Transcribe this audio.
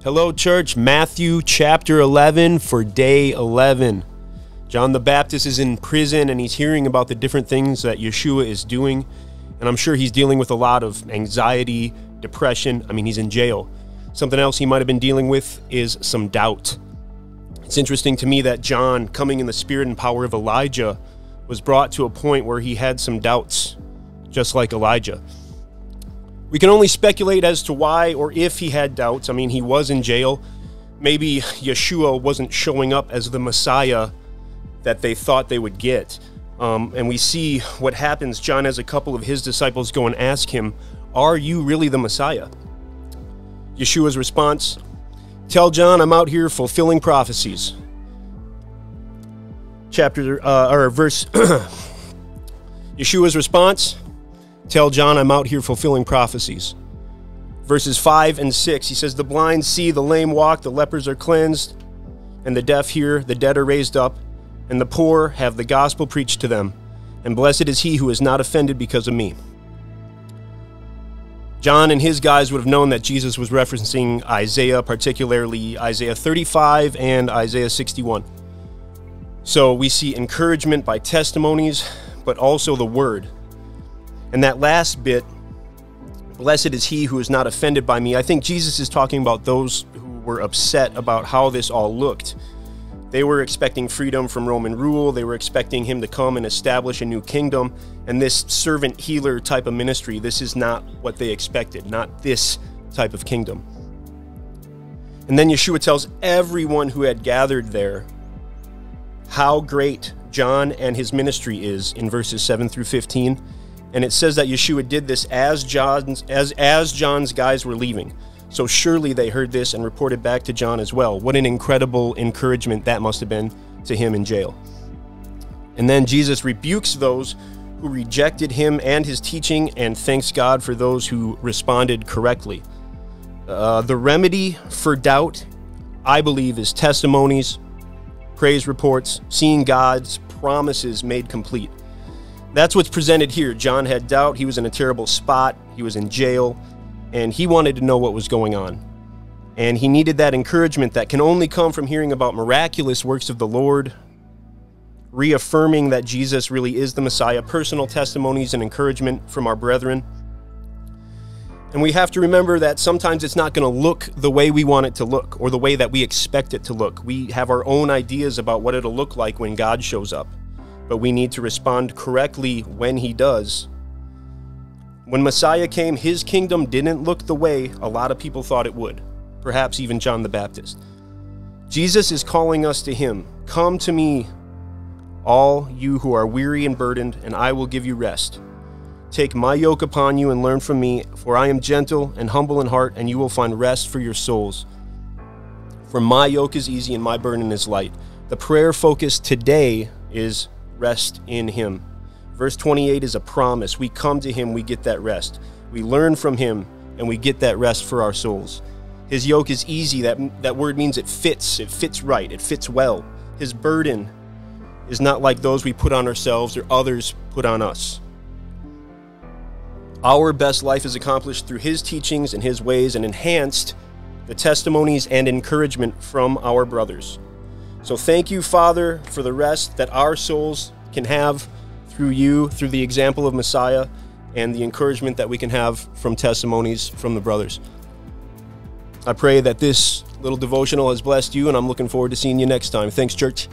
Hello, church. Matthew chapter 11 for day 11. John the Baptist is in prison and he's hearing about the different things that Yeshua is doing. And I'm sure he's dealing with a lot of anxiety, depression. I mean, he's in jail. Something else he might have been dealing with is some doubt. It's interesting to me that John, coming in the spirit and power of Elijah, was brought to a point where he had some doubts, just like Elijah. We can only speculate as to why or if he had doubts. I mean, he was in jail. Maybe Yeshua wasn't showing up as the Messiah that they thought they would get. And we see what happens. John has a couple of his disciples go and ask him, "Are you really the Messiah?" Yeshua's response, "Tell John I'm out here fulfilling prophecies." Verse Yeshua's response, "Tell John I'm out here fulfilling prophecies." Verses 5 and 6, he says, "The blind see, the lame walk, the lepers are cleansed, and the deaf hear, the dead are raised up, and the poor have the gospel preached to them. And blessed is he who is not offended because of me." John and his guys would have known that Jesus was referencing Isaiah, particularly Isaiah 35 and Isaiah 61. So we see encouragement by testimonies, but also the word. And that last bit, blessed is he who is not offended by me, I think Jesus is talking about those who were upset about how this all looked. They were expecting freedom from Roman rule. They were expecting him to come and establish a new kingdom. And this servant healer type of ministry, this is not what they expected, not this type of kingdom. And then Yeshua tells everyone who had gathered there how great John and his ministry is in verses 7 through 15. And it says that Yeshua did this as John's guys were leaving. So surely they heard this and reported back to John as well. What an incredible encouragement that must have been to him in jail. And then Jesus rebukes those who rejected him and his teaching and thanks God for those who responded correctly. The remedy for doubt, I believe, is testimonies, praise reports, seeing God's promises made complete. That's what's presented here. John had doubt. He was in a terrible spot. He was in jail. And he wanted to know what was going on. And he needed that encouragement that can only come from hearing about miraculous works of the Lord, reaffirming that Jesus really is the Messiah, personal testimonies and encouragement from our brethren. And we have to remember that sometimes it's not going to look the way we want it to look or the way that we expect it to look. We have our own ideas about what it'll look like when God shows up, but we need to respond correctly when he does. When Messiah came, his kingdom didn't look the way a lot of people thought it would, perhaps even John the Baptist. Jesus is calling us to him. "Come to me, all you who are weary and burdened, and I will give you rest. Take my yoke upon you and learn from me, for I am gentle and humble in heart, and you will find rest for your souls. For my yoke is easy and my burden is light." The prayer focus today is rest in him. Verse 28 is a promise. We come to him, we get that rest. We learn from him, and we get that rest for our souls. His yoke is easy. That word means it fits right, it fits well. His burden is not like those we put on ourselves or others put on us. Our best life is accomplished through his teachings and his ways, and enhanced the testimonies and encouragement from our brothers. So thank you, Father, for the rest that our souls can have through you, through the example of Messiah, and the encouragement that we can have from testimonies from the brothers. I pray that this little devotional has blessed you, and I'm looking forward to seeing you next time. Thanks, church.